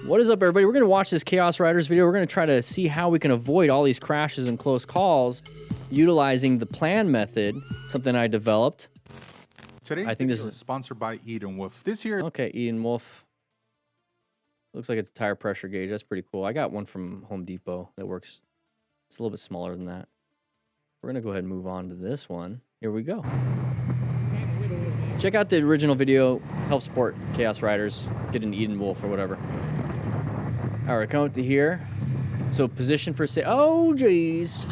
What is up, everybody? We're going to watch this Chaos Riders video. We're going to try to see how we can avoid all these crashes and close calls utilizing the plan method, something I developed. Today's video is sponsored by Eden Wolf. This year... Okay, Eden Wolf. Looks like it's a tire pressure gauge. That's pretty cool. I got one from Home Depot that works. It's a little bit smaller than that. We're going to go ahead and move on to this one. Here we go. Check out the original video. Help support Chaos Riders. Get an Eden Wolf or whatever. All right, come up to here. So position for say. Oh, jeez.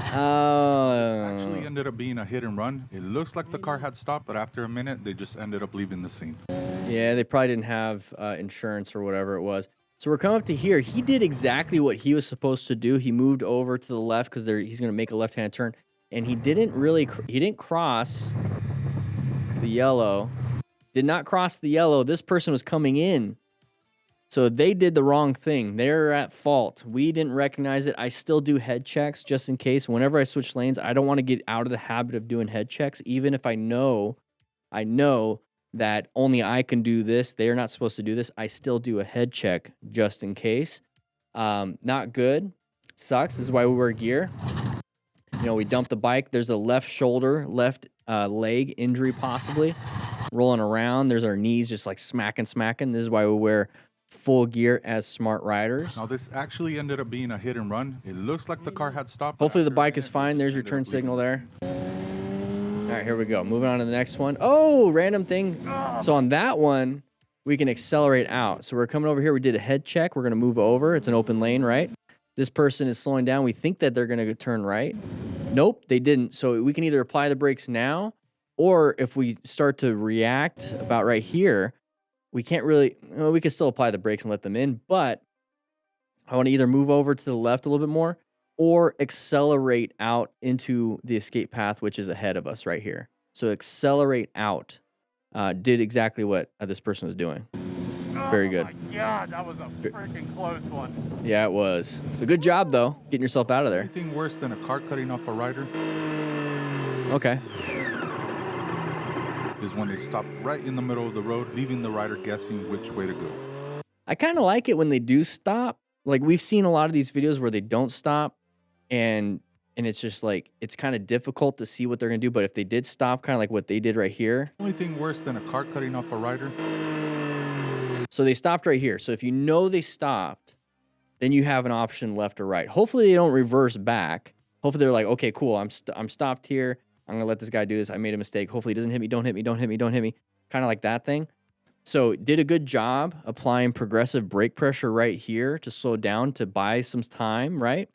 Actually ended up being a hit and run. It looks like the car had stopped, but after a minute, they just ended up leaving the scene. Yeah, they probably didn't have insurance or whatever it was. So we're coming up to here. He did exactly what he was supposed to do. He moved over to the left because he's going to make a left-handed turn. And he didn't really, he didn't cross the yellow. Did not cross the yellow. This person was coming in. So they did the wrong thing. They're at fault. We didn't recognize it. I still do head checks just in case. Whenever I switch lanes, I don't want to get out of the habit of doing head checks. Even if I know that only I can do this. They are not supposed to do this. I still do a head check just in case. Not good. Sucks. This is why we wear gear. You know, we dump the bike. There's a left shoulder, left leg injury possibly. Rolling around. There's our knees just like smacking. This is why we wear full gear as smart riders. Now, this actually ended up being a hit and run. It looks like the car had stopped. Hopefully the bike is fine. There's your turn signal there. All right, here we go. Moving on to the next one. Oh, random thing. So on that one, we can accelerate out. So we're coming over here. We did a head check. We're going to move over. It's an open lane, right? This person is slowing down. We think that they're going to turn right. Nope, they didn't. So we can either apply the brakes now, or if we start to react about right here, we can't really, well, we can still apply the brakes and let them in, but I want to either move over to the left a little bit more or accelerate out into the escape path, which is ahead of us right here. So accelerate out. Did exactly what this person was doing. Very good. Oh my God, that was a freaking close one. Yeah, it was. So good job, though, getting yourself out of there. Anything worse than a car cutting off a rider? Okay. Is when they stop right in the middle of the road, leaving the rider guessing which way to go. I kind of like it when they do stop. Like, we've seen a lot of these videos where they don't stop, and it's just like, it's kind of difficult to see what they're going to do. But if they did stop, kind of like what they did right here. Only thing worse than a car cutting off a rider. So they stopped right here. So if you know they stopped, then you have an option left or right. Hopefully they don't reverse back. Hopefully they're like, okay, cool. I'm stopped here. I'm going to let this guy do this. I made a mistake. Hopefully he doesn't hit me. Don't hit me. Don't hit me. Don't hit me. Kind of like that thing. So did a good job applying progressive brake pressure right here to slow down, to buy some time, right?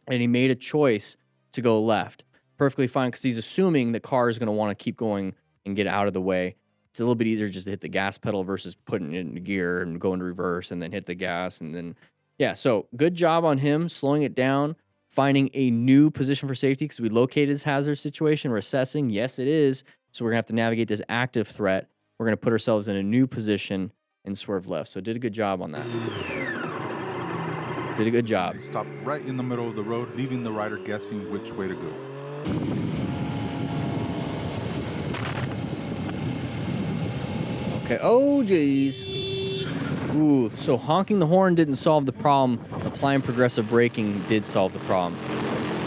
And he made a choice to go left. Perfectly fine, because he's assuming the car is going to want to keep going and get out of the way. It's a little bit easier just to hit the gas pedal versus putting it into gear and go into reverse and then hit the gas. And then, yeah, so good job on him slowing it down, finding a new position for safety because we located his hazard situation. We're assessing. Yes, it is. So we're going to have to navigate this active threat. We're going to put ourselves in a new position and swerve left. So did a good job on that. Did a good job. They stopped right in the middle of the road, leaving the rider guessing which way to go. Okay. Oh, geez. Ooh, so honking the horn didn't solve the problem. Applying progressive braking did solve the problem.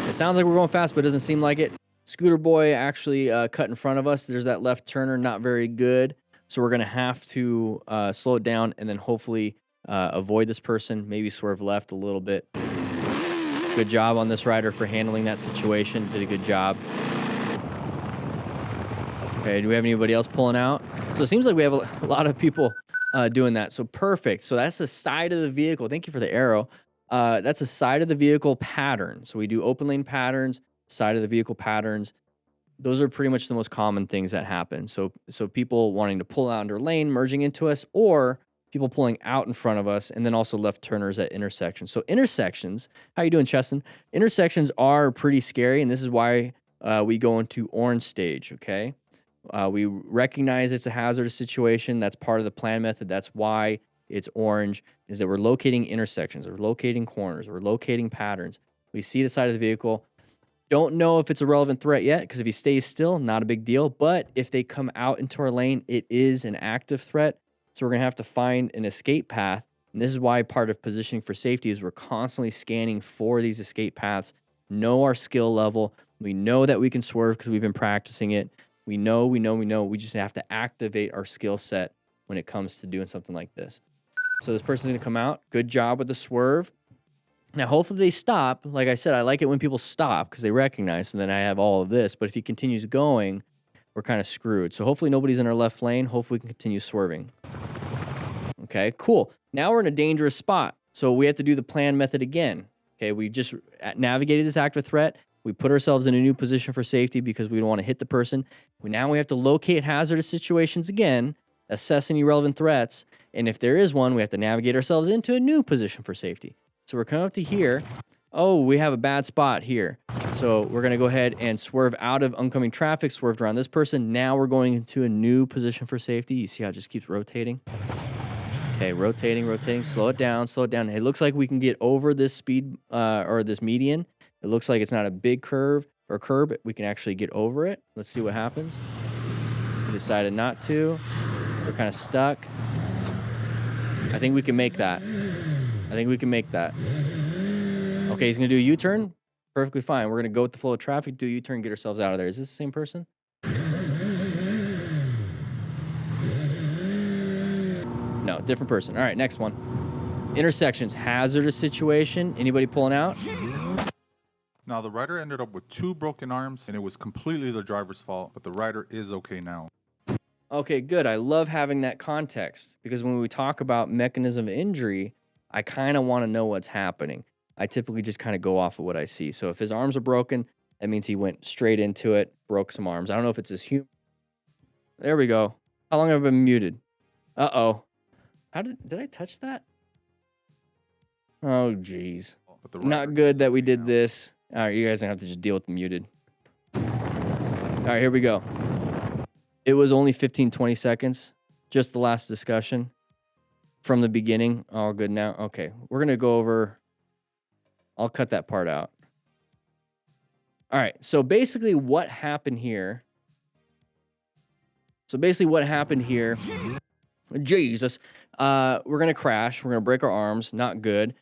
It sounds like we're going fast, but it doesn't seem like it. Scooter boy actually cut in front of us. There's that left turner, not very good. So we're going to have to slow it down and then hopefully avoid this person. Maybe swerve left a little bit. Good job on this rider for handling that situation. Did a good job. Okay, do we have anybody else pulling out? So it seems like we have a lot of people doing that. So perfect. So that's the side of the vehicle. Thank you for the arrow. That's a side of the vehicle pattern. So we do open lane patterns, side of the vehicle patterns. Those are pretty much the most common things that happen. So people wanting to pull out into our lane, merging into us, or people pulling out in front of us, and then also left turners at intersections. So intersections, how you doing, Cheston? Intersections are pretty scary, and this is why we go into orange stage, okay? We recognize it's a hazardous situation. That's part of the plan method. That's why it's orange, is that we're locating intersections, we're locating corners, we're locating patterns. We see the side of the vehicle. Don't know if it's a relevant threat yet, because if he stays still, not a big deal. But if they come out into our lane, it is an active threat. So we're going to have to find an escape path. And this is why part of positioning for safety is we're constantly scanning for these escape paths, know our skill level. We know that we can swerve because we've been practicing it. We know. We just have to activate our skill set when it comes to doing something like this. So this person's going to come out. Good job with the swerve. Now, hopefully they stop. Like I said, I like it when people stop because they recognize, and then I have all of this. But if he continues going, we're kind of screwed. So hopefully nobody's in our left lane. Hopefully we can continue swerving. Okay, cool. Now we're in a dangerous spot. So we have to do the plan method again. Okay, we just navigated this active threat. We put ourselves in a new position for safety because we don't want to hit the person. Now we have to locate hazardous situations again, assess any relevant threats, and if there is one, we have to navigate ourselves into a new position for safety. So we're coming up to here. Oh, we have a bad spot here. So we're going to go ahead and swerve out of oncoming traffic, swerved around this person. Now we're going into a new position for safety. You see how it just keeps rotating? Okay, rotating. Slow it down. It looks like we can get over this speed or this median. It looks like it's not a big curve or curb. We can actually get over it. Let's see what happens. We decided not to. We're kind of stuck. I think we can make that. Okay, he's going to do a U-turn. Perfectly fine. We're going to go with the flow of traffic, do a U-turn, get ourselves out of there. Is this the same person? No, different person. All right, next one. Intersections, hazardous situation. Anybody pulling out? Now, the rider ended up with 2 broken arms, and it was completely the driver's fault, but the rider is okay now. Okay, good. I love having that context because when we talk about mechanism of injury, I kind of want to know what's happening. I typically just kind of go off of what I see. So if his arms are broken, that means he went straight into it, broke some arms. I don't know if it's his human. There we go. How long have I been muted? Uh-oh. How did I touch that? Oh, geez. Not good that we did this. All right, you guys are going to have to just deal with the muted. All right, here we go. It was only 15, 20 seconds. Just the last discussion from the beginning. All good now. Okay, we're going to go over. I'll cut that part out. All right, so basically what happened here. Jesus. We're going to crash. We're going to break our arms. Not good.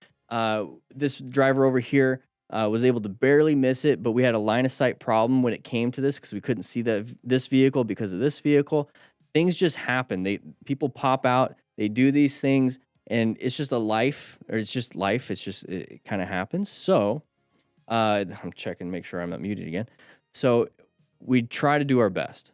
This driver over here was able to barely miss it, but we had a line of sight problem when it came to this because we couldn't see this vehicle because of this vehicle. Things just happen. People pop out. They do these things, and it's just life. It kind of happens. So I'm checking to make sure I'm not muted again. So we try to do our best.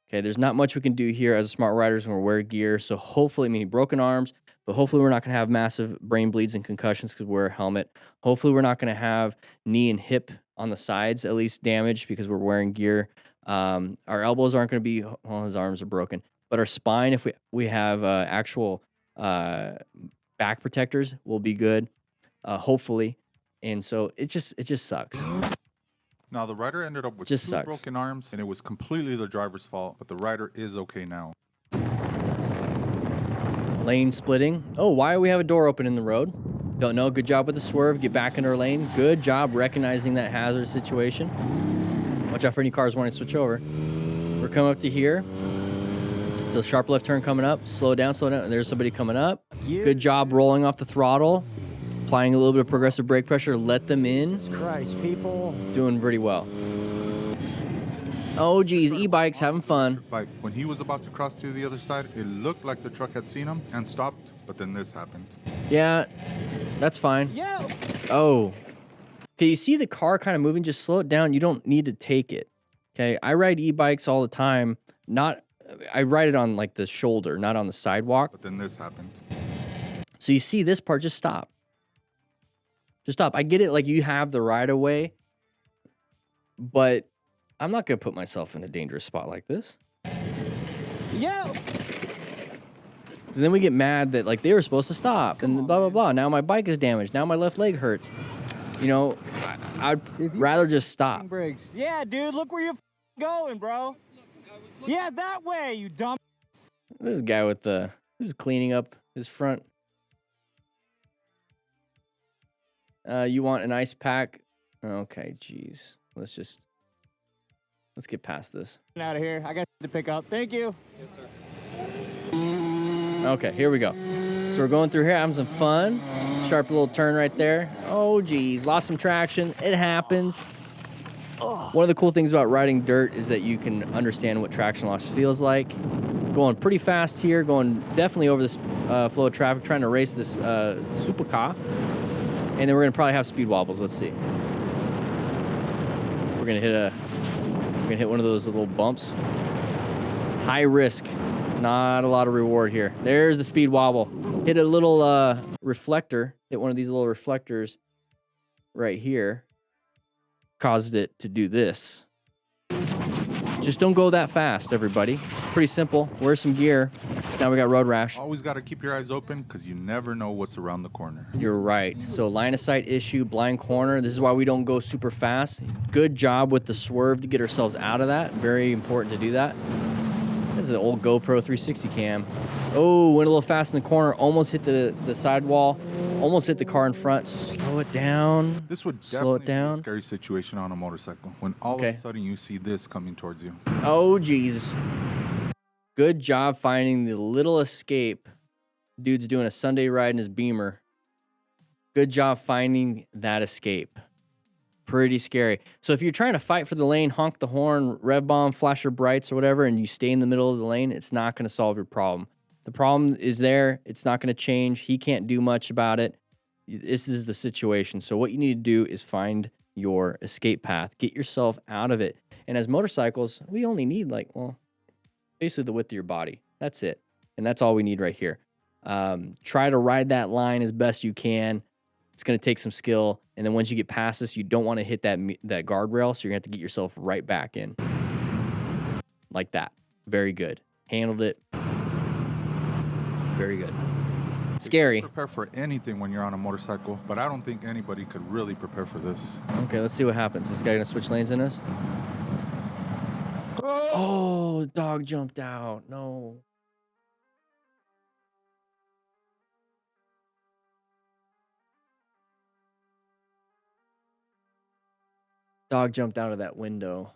Okay, there's not much we can do here as smart riders when we wear gear. So hopefully, meaning broken arms, but hopefully we're not going to have massive brain bleeds and concussions because we wear a helmet. Hopefully we're not going to have knee and hip on the sides at least damaged because we're wearing gear. Our elbows aren't going to be, well, his arms are broken. But our spine, if we have actual back protectors, will be good, hopefully. And so it just sucks. Now, the rider ended up with Just 2 sucks. broken arms, and it was completely the driver's fault, but the rider is okay now. Lane splitting. Oh, why do we have a door open in the road? Don't know. Good job with the swerve. Get back in our lane. Good job recognizing that hazardous situation. Watch out for any cars wanting to switch over. We're coming up to here. It's a sharp left turn coming up. Slow down. There's somebody coming up. Good job rolling off the throttle. Applying a little bit of progressive brake pressure. Let them in. Jesus Christ, people. Doing pretty well. Oh, geez. E-bikes having fun. Bike. When he was about to cross to the other side, it looked like the truck had seen him and stopped, but then this happened. Yeah, that's fine. Yeah. Oh. Okay, you see the car kind of moving? Just slow it down. You don't need to take it. Okay, I ride e-bikes all the time. I ride it on like the shoulder, not on the sidewalk. But then this happened. So you see this part, just stop. Just stop. I get it, like you have the right of way, but I'm not going to put myself in a dangerous spot like this. Yeah. So then we get mad that like they were supposed to stop and blah, blah, blah. Now my bike is damaged. Now my left leg hurts. You know, I'd rather just stop. Briggs. Yeah, dude, look where you're going, bro. Yeah, that way, you dumb. This guy with who's cleaning up his front. You want an ice pack? Okay, geez. Let's get past this. Out of here. I got to pick up. Thank you. All Okay, here we go. So we're going through here, having some fun. Sharp little turn right there. Oh, geez, lost some traction. It happens. One of the cool things about riding dirt is that you can understand what traction loss feels like. Going pretty fast here, going definitely over this flow of traffic, trying to race this supercar. And then we're gonna probably have speed wobbles. Let's see. We're gonna hit one of those little bumps. High risk, not a lot of reward here. There's the speed wobble. Hit a little reflector. Hit one of these little reflectors right here. Caused it to do this. Just don't go that fast, everybody. Pretty simple. Wear some gear. So now we got road rash. Always got to keep your eyes open because you never know what's around the corner. You're right. So line of sight issue, blind corner. This is why we don't go super fast. Good job with the swerve to get ourselves out of that. Very important to do that. This is an old GoPro 360 cam. Oh, went a little fast in the corner. Almost hit the sidewall. Almost hit the car in front. So slow it down. This would slow definitely it down. be a scary situation on a motorcycle when all of a sudden you see this coming towards you. Oh, Jesus. Good job finding the little escape. Dude's doing a Sunday ride in his Beamer. Good job finding that escape. Pretty scary. So if you're trying to fight for the lane, honk the horn, rev bomb, flash your brights or whatever, and you stay in the middle of the lane, it's not going to solve your problem. The problem is there. It's not going to change. He can't do much about it. This is the situation. So what you need to do is find your escape path. Get yourself out of it. And as motorcycles, we only need basically the width of your body. That's it. And that's all we need right here. Try to ride that line as best you can. It's going to take some skill. And then once you get past this, you don't want to hit that guardrail. So you're going to have to get yourself right back in. Like that. Very good. Handled it. Very good. Scary. Prepare for anything when you're on a motorcycle, but I don't think anybody could really prepare for this. Okay, let's see what happens. This guy going to switch lanes in us? Oh, dog jumped out. No. Dog jumped out of that window.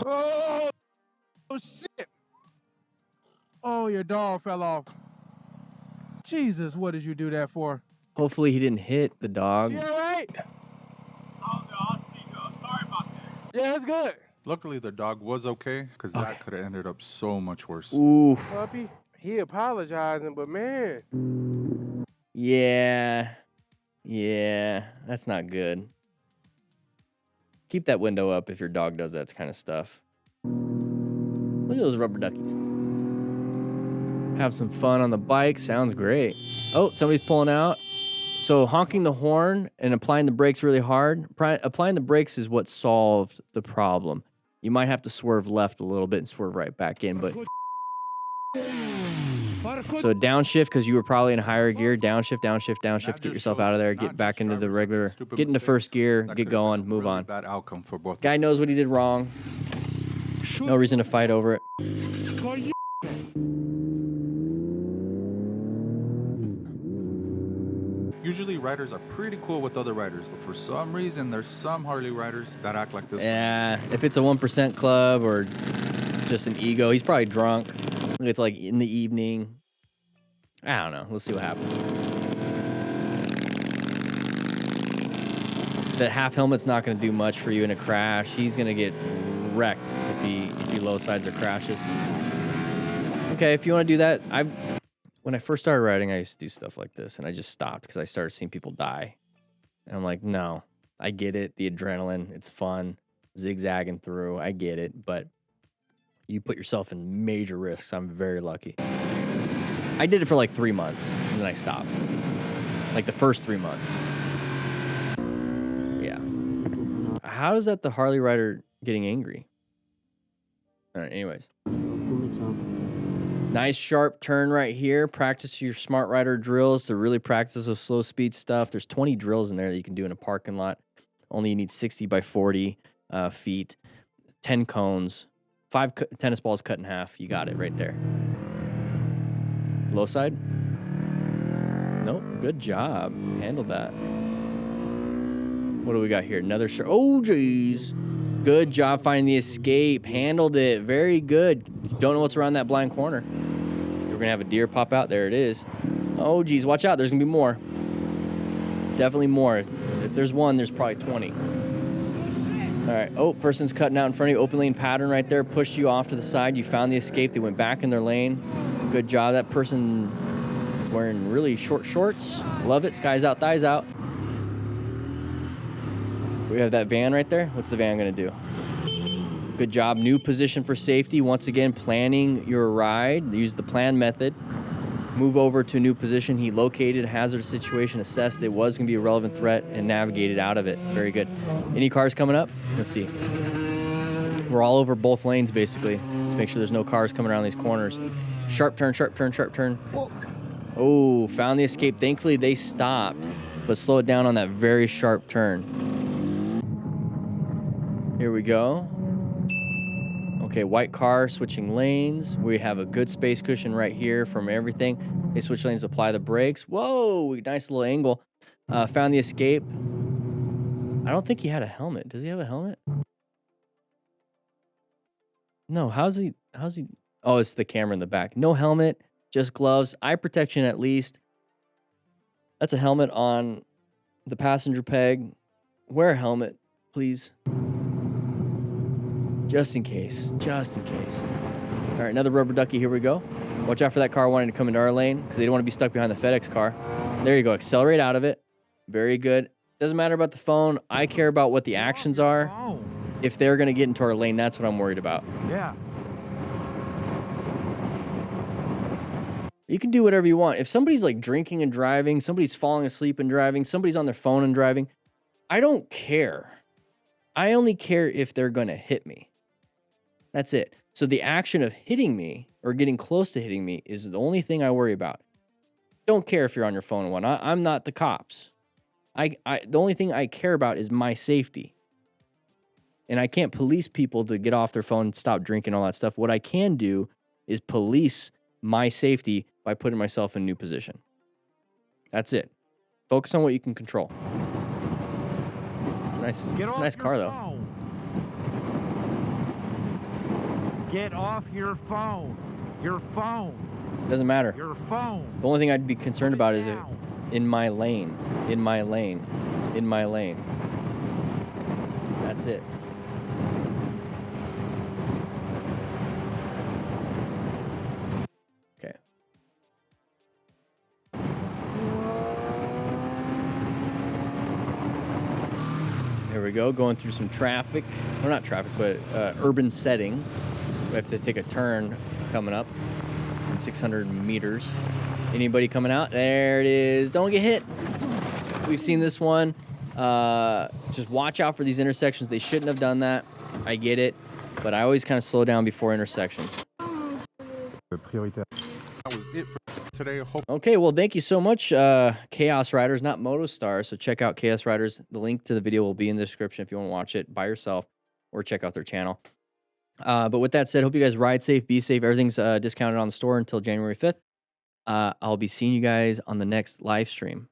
Oh, shit. Oh, your dog fell off. Jesus, what did you do that for? Hopefully he didn't hit the dog. You all right? Oh, no, I'll see you. Sorry about that. Yeah, it's good. Luckily, the dog was okay because that could have ended up so much worse. Ooh. Puppy, he apologizing, but man. Yeah. Yeah. That's not good. Keep that window up if your dog does that kind of stuff. Look at those rubber duckies. Have some fun on the bike. Sounds great. Oh, somebody's pulling out. So honking the horn and applying the brakes really hard. Applying the brakes is what solved the problem. You might have to swerve left a little bit and swerve right back in, but... So downshift, because you were probably in higher gear. Downshift, downshift, downshift. Get yourself out of there. Get back into the regular. Get into first gear. Get going. Move on. Bad outcome for both. Guy knows what he did wrong. No reason to fight over it. Usually riders are pretty cool with other riders, but for some reason there's some Harley riders that act like this. Yeah, if it's a 1% club or just an ego, he's probably drunk. It's like in the evening. I don't know. Let's see what happens. The half helmet's not going to do much for you in a crash. He's going to get wrecked if he low sides or crashes. Okay, if you want to do that, when I first started riding, I used to do stuff like this, and I just stopped because I started seeing people die. And I'm like, no, I get it. The adrenaline, it's fun. Zigzagging through, I get it. But you put yourself in major risks. I'm very lucky. I did it for like 3 months, and then I stopped. Like the first 3 months. Yeah. How is that the Harley rider getting angry? All right, anyways. Nice sharp turn right here. Practice your smart rider drills to really practice those slow speed stuff. There's 20 drills in there that you can do in a parking lot. Only you need 60 by 40 feet, 10 cones, 5 tennis balls cut in half. You got it right there. Low side? Nope. Good job. Handled that. What do we got here? Another sharp. Oh, geez. Good job finding the escape. Handled it. Very good. Don't know what's around that blind corner. We're gonna have a deer pop out. There it is. Oh geez, watch out. There's gonna be more. Definitely more. If there's one, there's probably 20. All right. Oh, person's cutting out in front of you. Open lane pattern right there. Pushed you off to the side. You found the escape. They went back in their lane. Good job. That person is wearing really short shorts. Love it. Skies out, thighs out. We have that van right there. What's the van going to do? Good job. New position for safety. Once again, planning your ride. Use the plan method. Move over to a new position. He located a hazardous situation, assessed it was going to be a relevant threat, and navigated out of it. Very good. Any cars coming up? Let's see. We're all over both lanes, basically. Let's make sure there's no cars coming around these corners. Sharp turn, sharp turn, sharp turn. Oh, found the escape. Thankfully, they stopped, but slow it down on that very sharp turn. Here we go. Okay, white car switching lanes. We have a good space cushion right here from everything. They switch lanes, apply the brakes. Whoa, nice little angle. Found the escape. I don't think he had a helmet. Does he have a helmet? No, how's he? Oh, it's the camera in the back. No helmet, just gloves. Eye protection at least. That's a helmet on the passenger peg. Wear a helmet, please. Just in case. Just in case. All right, another rubber ducky. Here we go. Watch out for that car wanting to come into our lane because they don't want to be stuck behind the FedEx car. There you go. Accelerate out of it. Very good. Doesn't matter about the phone. I care about what the actions are. If they're going to get into our lane, that's what I'm worried about. Yeah. You can do whatever you want. If somebody's like drinking and driving, somebody's falling asleep and driving, somebody's on their phone and driving, I don't care. I only care if they're going to hit me. That's it. So the action of hitting me or getting close to hitting me is the only thing I worry about. Don't care if you're on your phone and whatnot. I'm not the cops. The only thing I care about is my safety. And I can't police people to get off their phone, stop drinking, all that stuff. What I can do is police my safety by putting myself in a new position. That's it. Focus on what you can control. It's a nice car, though. Get off your phone. Your phone. Doesn't matter. Your phone. The only thing I'd be concerned about is in my lane. In my lane. In my lane. That's it. Okay. There we go. Going through some traffic. Well, not traffic, but urban setting. We have to take a turn coming up in 600 meters. Anybody coming out? There it is. Don't get hit. We've seen this one. Just watch out for these intersections. They shouldn't have done that. I get it. But I always kind of slow down before intersections. That was it for today. Okay, well, thank you so much, Chaos Riders, not MotoStar. So check out Chaos Riders. The link to the video will be in the description if you want to watch it by yourself or check out their channel. But with that said, hope you guys ride safe, be safe. Everything's discounted on the store until January 5th. I'll be seeing you guys on the next live stream.